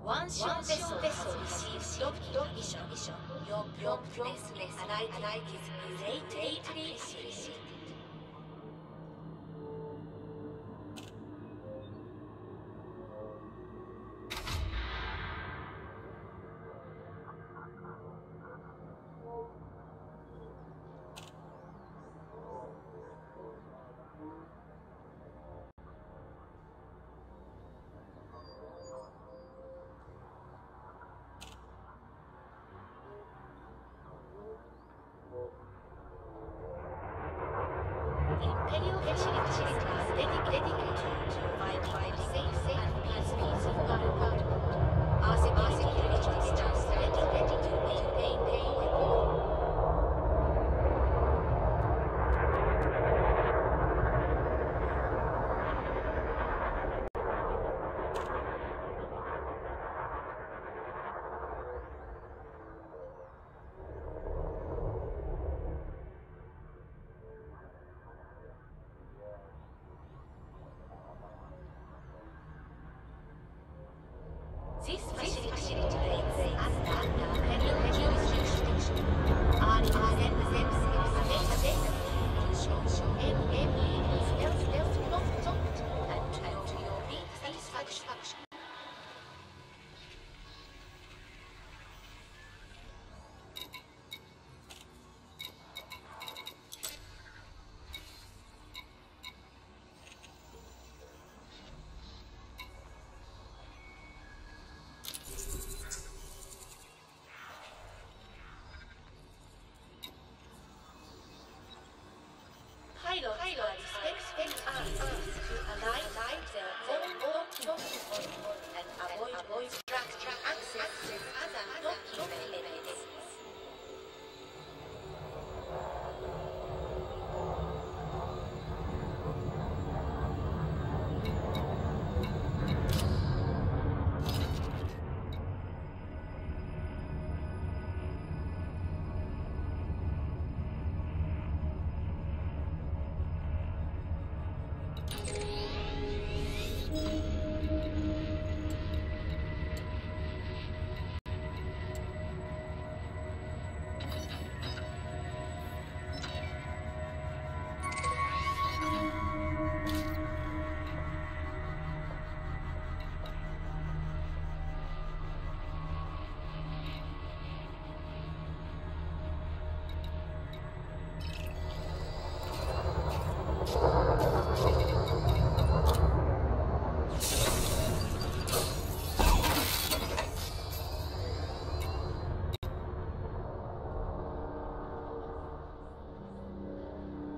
Once your vessel receives docking mission, your promptness is greatly appreciated. Imperial facilities are dedicated to provide safe and peaceful environment. Our security agents stands ready to maintain report. This facility rates under Imperial jurisdiction. Our exemptions and to your satisfaction. Pilots expect us to align their own docking and avoid structure access to other docking elements.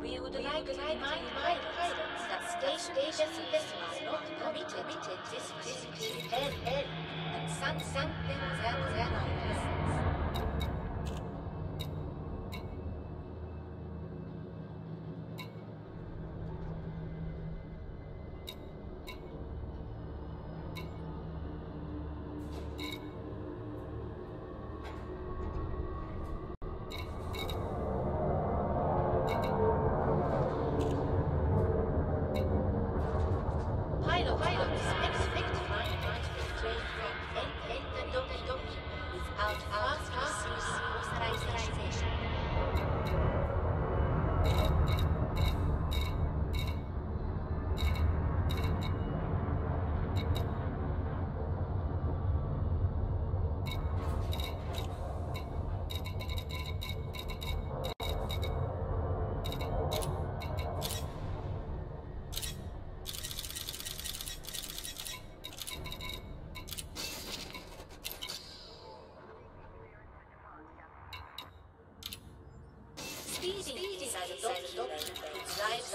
We would like to remind pilots that station vessels are not permitted this facility and sunset their lives. Pilots expect flight to train from the docking without authorization. Speeding inside the docking puts lives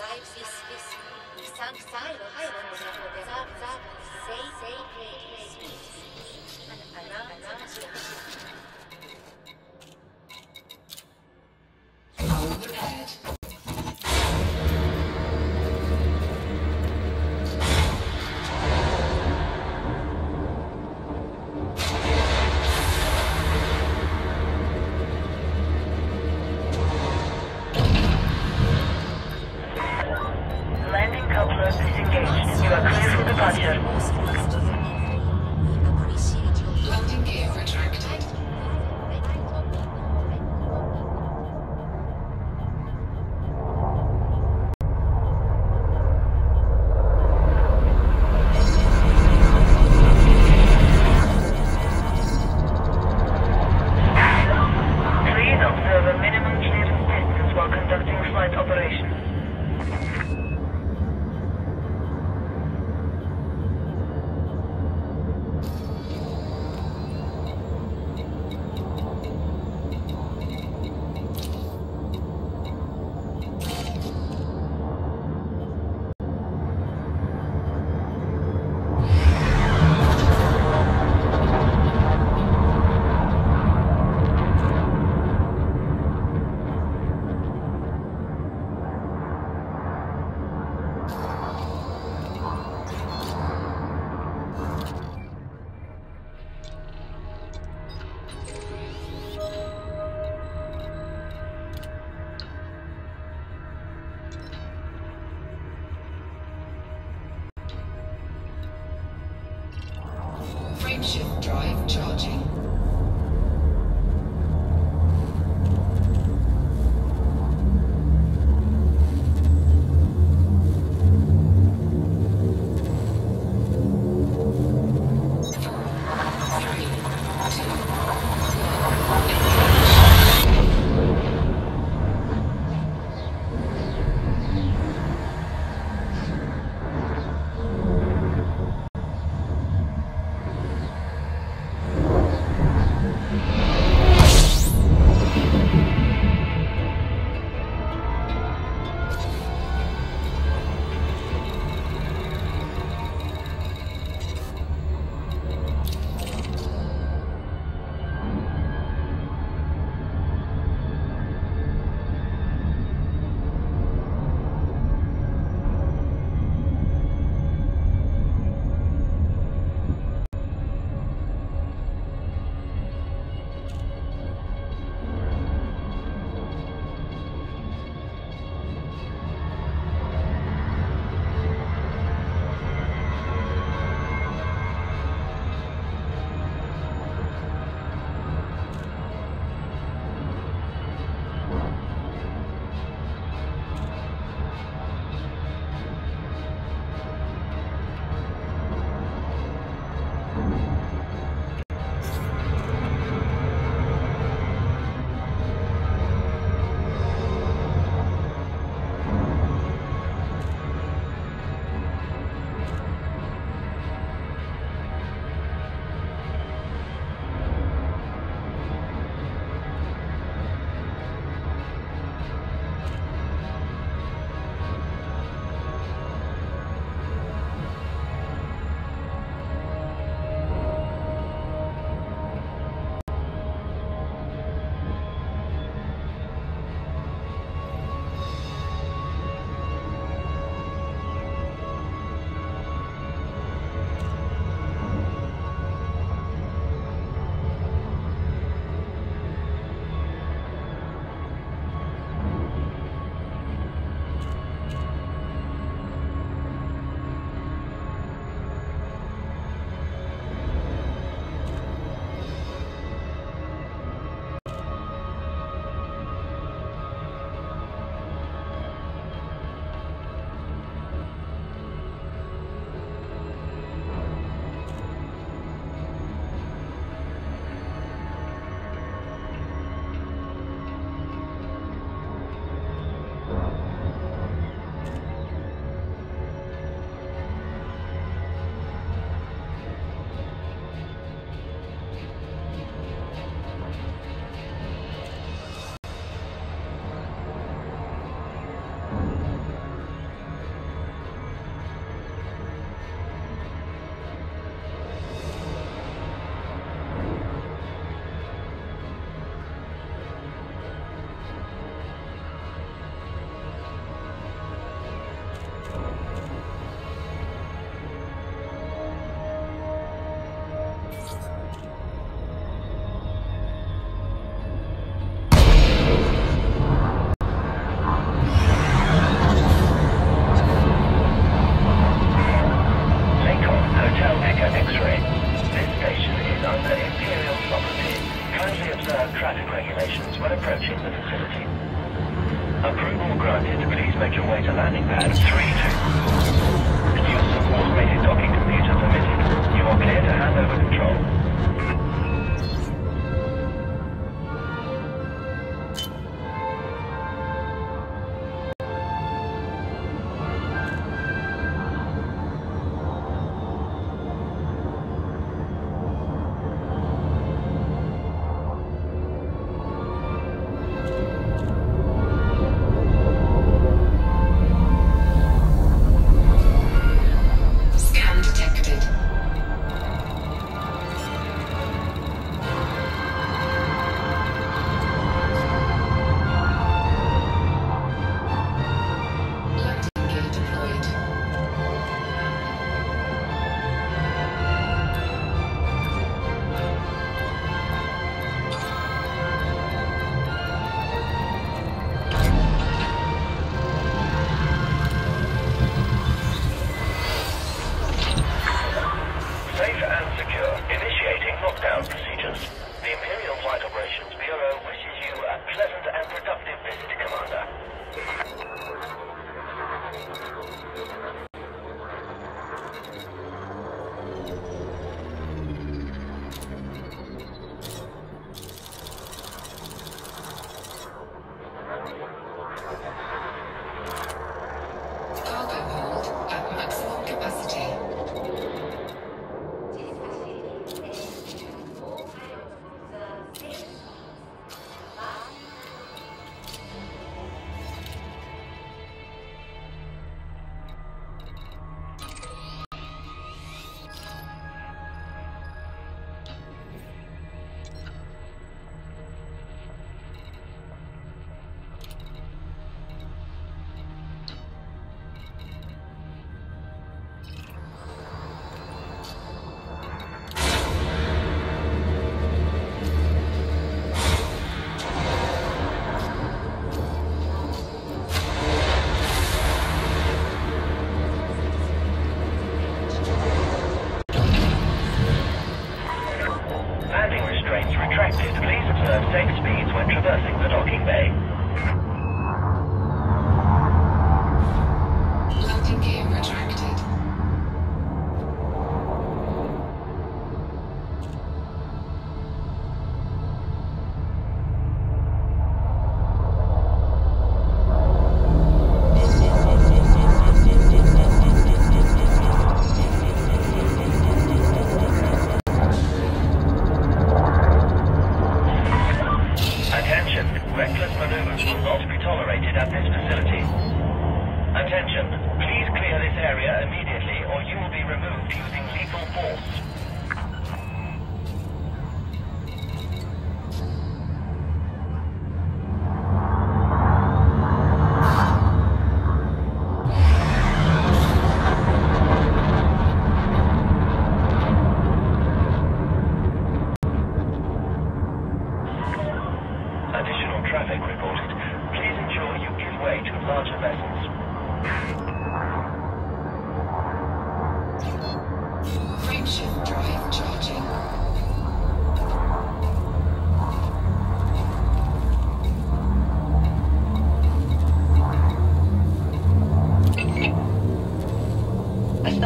Use of automated docking computer permitted. You are clear to hand over control.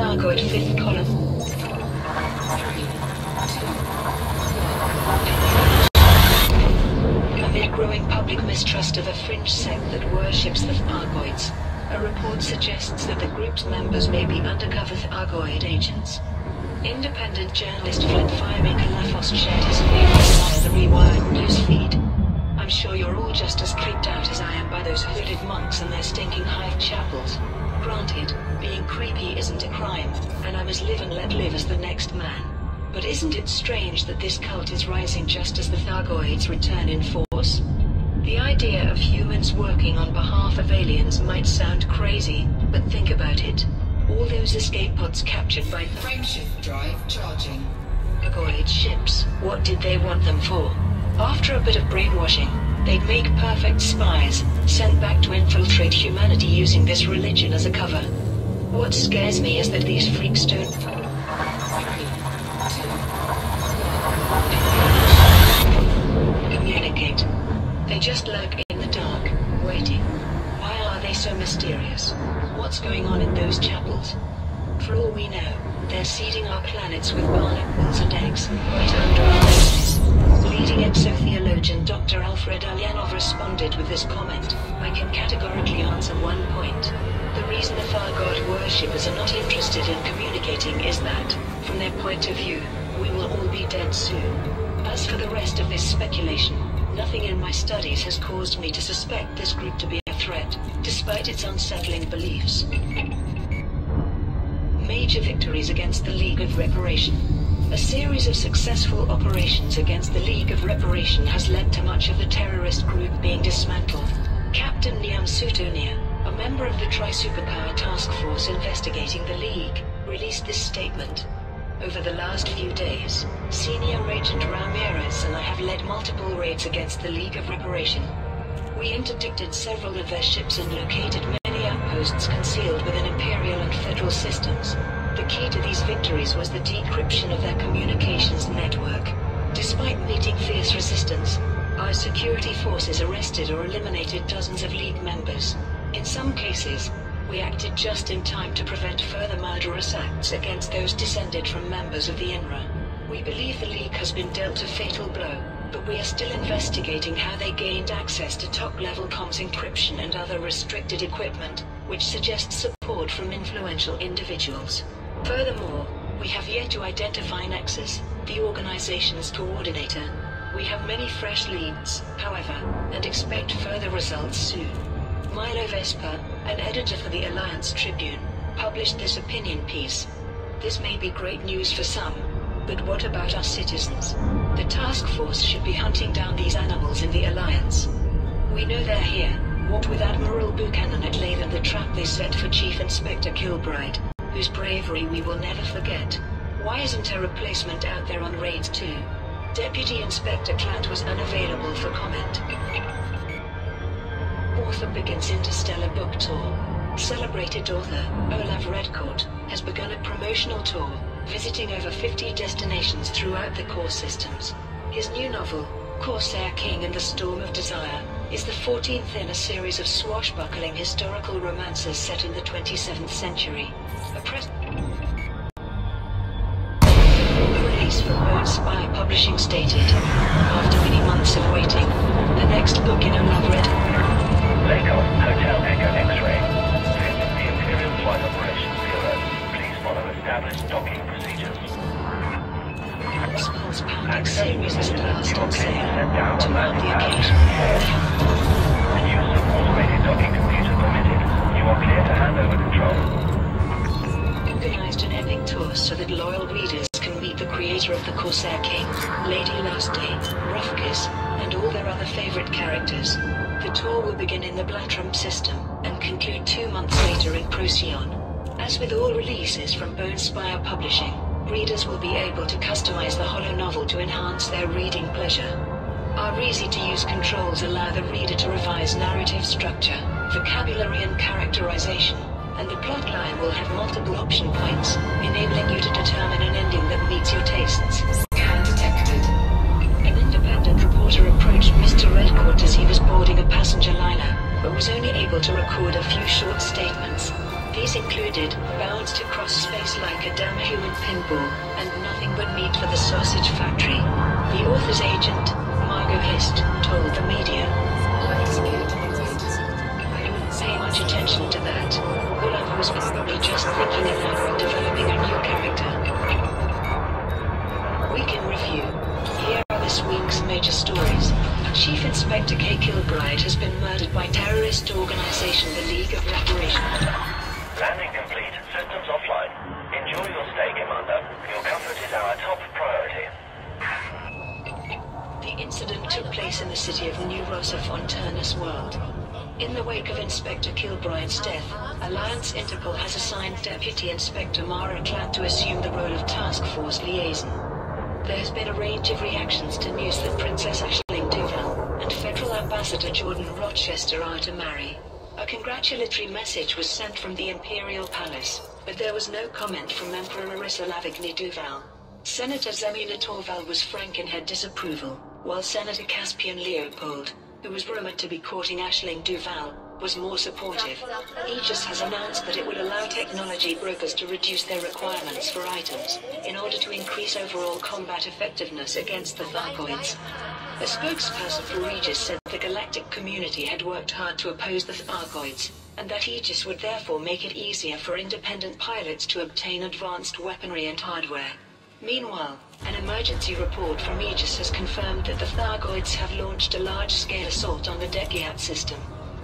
Thargoid fifth column. Amid growing public mistrust of a fringe sect that worships the Thargoids, a report suggests that the group's members may be undercover Thargoid agents. Independent journalist Flintfire Kalafos shared his views via the Rewired newsfeed. I'm sure you're all just as creeped out as I am by those hooded monks and their stinking hive chapels. Granted, being creepy isn't a crime, and I'm as live and let live as the next man. But isn't it strange that this cult is rising just as the Thargoids return in force? The idea of humans working on behalf of aliens might sound crazy, but think about it. All those escape pods captured by frameshift drive charging. Thargoid ships, what did they want them for? After a bit of brainwashing, they'd make perfect spies, sent back to infiltrate humanity using this religion as a cover. What scares me is that these freaks don't communicate. They just lurk in the dark, waiting. Why are they so mysterious? What's going on in those chapels? For all we know, they're seeding our planets with barnacles and eggs, right under our noses. Leading exotheologian Dr. Alfred Alyanov responded with this comment: I can categorically answer one point. The reason the Thargoid worshippers are not interested in communicating is that, from their point of view, we will all be dead soon. As for the rest of this speculation, nothing in my studies has caused me to suspect this group to be a threat, despite its unsettling beliefs. Major victories against the League of Reparation. A series of successful operations against the League of Reparation has led to much of the terrorist group being dismantled. Captain Liam Sutonia, a member of the Tri-Superpower Task Force investigating the League, released this statement. Over the last few days, Senior Agent Ramirez and I have led multiple raids against the League of Reparation. We interdicted several of their ships and located many outposts concealed within Imperial and Federal systems. The key to these victories was the decryption of their communications network. Despite meeting fierce resistance, our security forces arrested or eliminated dozens of League members. In some cases, we acted just in time to prevent further murderous acts against those descended from members of the INRA. We believe the League has been dealt a fatal blow, but we are still investigating how they gained access to top-level comms encryption and other restricted equipment, which suggests support from influential individuals. Furthermore, we have yet to identify Nexus, the organization's coordinator. We have many fresh leads, however, and expect further results soon. Milo Vesper, an editor for the Alliance Tribune, published this opinion piece. This may be great news for some, but what about our citizens? The task force should be hunting down these animals in the Alliance. We know they're here, what with Admiral Buchanan at Lathe and the trap they set for Chief Inspector Kilbride, whose bravery we will never forget. Why isn't a replacement out there on raids too? Deputy Inspector Klatt was unavailable for comment. Author begins interstellar book tour. Celebrated author, Olav Redcourt, has begun a promotional tour, visiting over 50 destinations throughout the core systems. His new novel, Corsair King and the Storm of Desire, is the 14th in a series of swashbuckling historical romances set in the 27th century. A release from Bone Spire Publishing stated, after many months of waiting, the next book in Olav Redcourt. Lakon, Hotel Echo X-Ray. This is the Imperial Flight Operations Bureau. Please follow established docking procedures. Spell's Pounding series is at last You are on clear to sale. set down To on mount the landing occasion, The use of automated docking computer permitted. You are clear to hand over control. organized an epic tour so that loyal readers can meet the creator of the Corsair King, Lady Lastday, Roughkiss, and all their other favorite characters. The tour will begin in the Blatrum system and conclude 2 months later in Procyon. As with all releases from Bone Spire Publishing, readers will be able to customize the holo novel to enhance their reading pleasure. Our easy-to-use controls allow the reader to revise narrative structure, vocabulary and characterization, and the plotline will have multiple option points, enabling you to determine an ending that meets your tastes. Scan detected. An independent reporter approached Mr. Redcourt as he was boarding a passenger liner, but was only able to record a few short statements. These included, bound to cross space like a damn human pinball, and nothing but meat for the sausage factory. The author's agent, Margot Hist, told the media. I didn't pay much attention to that. Olaf was probably just thinking aloud and developing a new character. Week in review. Here are this week's major stories. Chief Inspector K. Kilbride has been murdered by terrorist organization the League of Reparation. Landing complete. Systems offline. Enjoy your stay, Commander. Your comfort is our top priority. The incident took place in the city of New Rosif on Turnus World. In the wake of Inspector Kilbride's death, Alliance Interpol has assigned Deputy Inspector Mara Klatt to assume the role of Task Force Liaison. There has been a range of reactions to news that Princess Aisling Duval and Federal Ambassador Jordan Rochester are to marry. A congratulatory message was sent from the Imperial Palace, but there was no comment from Emperor Arissa Lavigny Duval. Senator Zemina Torval was frank in her disapproval, while Senator Caspian Leopold, who was rumored to be courting Aisling Duval, was more supportive. Aegis has announced that it will allow technology brokers to reduce their requirements for items, in order to increase overall combat effectiveness against the Thargoids. A spokesperson for Aegis said the galactic community had worked hard to oppose the Thargoids, and that Aegis would therefore make it easier for independent pilots to obtain advanced weaponry and hardware. Meanwhile, an emergency report from Aegis has confirmed that the Thargoids have launched a large-scale assault on the Degiat system.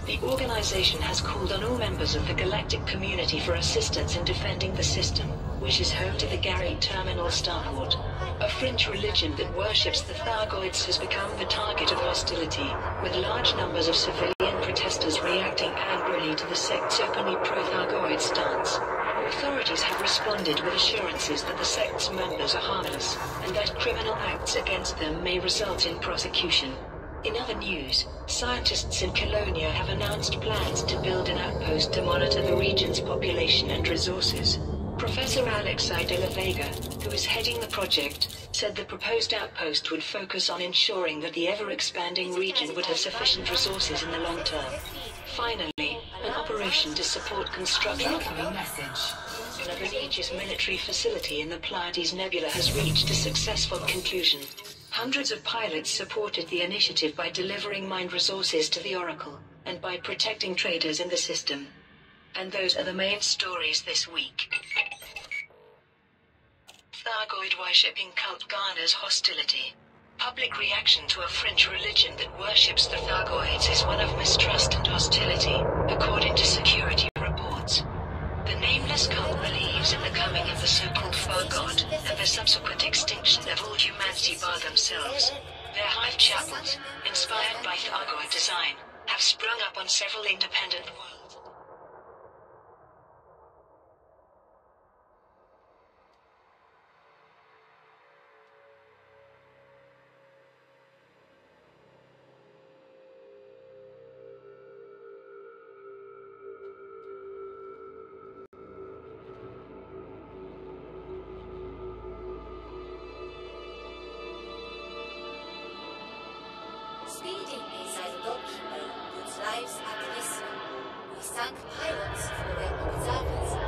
The organization has called on all members of the galactic community for assistance in defending the system, which is home to the Garry Terminal Starport. A fringe religion that worships the Thargoids has become the target of hostility, with large numbers of civilian protesters reacting angrily to the sect's openly pro-Thargoid stance. Authorities have responded with assurances that the sect's members are harmless, and that criminal acts against them may result in prosecution. In other news, scientists in Colonia have announced plans to build an outpost to monitor the region's population and resources. Professor Alexei de la Vega, who is heading the project, said the proposed outpost would focus on ensuring that the ever-expanding region would have sufficient resources in the long term. Finally, an operation to support construction of an Aegis military facility in the Pleiades Nebula has reached a successful conclusion. Hundreds of pilots supported the initiative by delivering mined resources to the Oracle, and by protecting traders in the system. And those are the main stories this week. Thargoid worshipping cult garners hostility. Public reaction to a fringe religion that worships the Thargoids is one of mistrust and hostility, according to security reports. The nameless cult believes in the coming of the so-called Far God, and the subsequent extinction of all humanity bar themselves. Their hive chapels, inspired by Thargoid design, have sprung up on several independent worlds. Speeding inside the docking bay puts lives at risk. We thank pilots for their observance